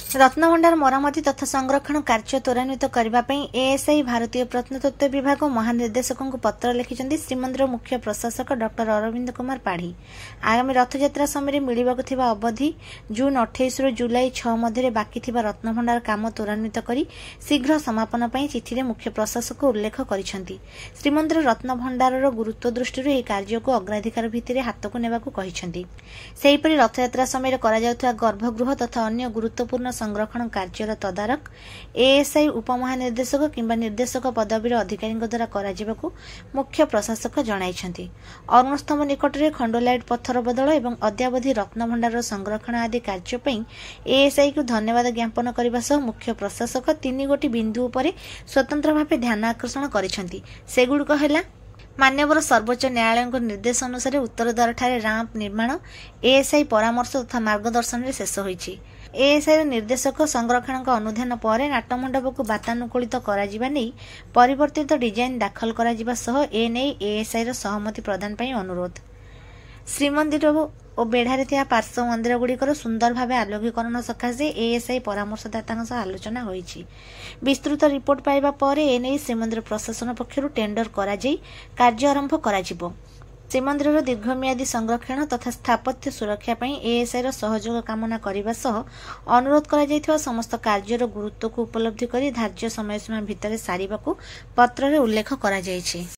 रत्नभंडार मरामती तथा संरक्षण कार्य त्वरान्वित करने एएसआई भारतीय प्रत्नतत्व विभाग महानिर्देशक पत्र लिखिं श्रीमंदिर मुख्य प्रशासक डॉक्टर अरविंद कुमार पाढ़ी। आगामी रथयात्रा समय मिलवाक अवधि जून 28 रु जुलाई 6 मध्य बाकी रत्नभंडार काम त्वरान्वित कर शीघ्र समापन पर चिठी मुख्य प्रशासक उल्लेख कर श्रीमंदिर रत्नभंडार गुरुत्व दृष्टि यह कार्य को अग्राधिकार भित्ति हाथ को नेबाकू सेहीपरि रथयात्रा समय गर्भगृह तथा अन्य गुरुत्वपूर्ण संरक्षण कार्यर तदारक एएसआई उपमहानिर्देशक किंबा निर्देशक पदवीर अधिकारी द्वारा कराजिबाकू मुख्य प्रशासक जणाइछन्ति। अरुणस्तंभ निकट में खंडोलाइट पत्थर बदल एवं अद्यावधि रत्नभंडार संरक्षण आदि कार्य एएसआई को धन्यवाद ज्ञापन करने सह मुख्य प्रशासक 3 गोटी बिंदु पर स्वतंत्र भाव ध्यान आकर्षण करिसेंति। सेगुड़िक हेला मान्यवर सर्वोच्च न्यायालय निर्देश अनुसार उत्तरद्वार ठारे राम्प निर्माण एएसआई परामर्श तथा मार्गदर्शन में शेष होईछि। एएसआई निर्देशक संरक्षण अनुधान पर नाटमंडप को वातानुकूलित परिवर्तित डिजाइन दाखल कर एएसआई सहमति प्रदान पर अनुरोध। श्रीमंदिर और बेढ़ारे थिया पार्श्व मंदिर गुड़िकर सुंदर भाव आलोकीकरण सकाशे एएसआई परामर्शदाता आलोचना होईछि। विस्तृत रिपोर्ट पाइबा पर एने श्रीमंदिर प्रशासन पक्षरु टेंडर कार्य आरंभ कराजिबो। श्रीमंदिर दीर्घमियादी संरक्षण तथा स्थापत्य सुरक्षा एएसआई सहयोग कामना करने सह अनुरोध कर समस्त कार्यर गुरुत्व को उपलब्धि कर धार्य समयसीमा भितर सारिबाकू पत्र उल्लेख कर।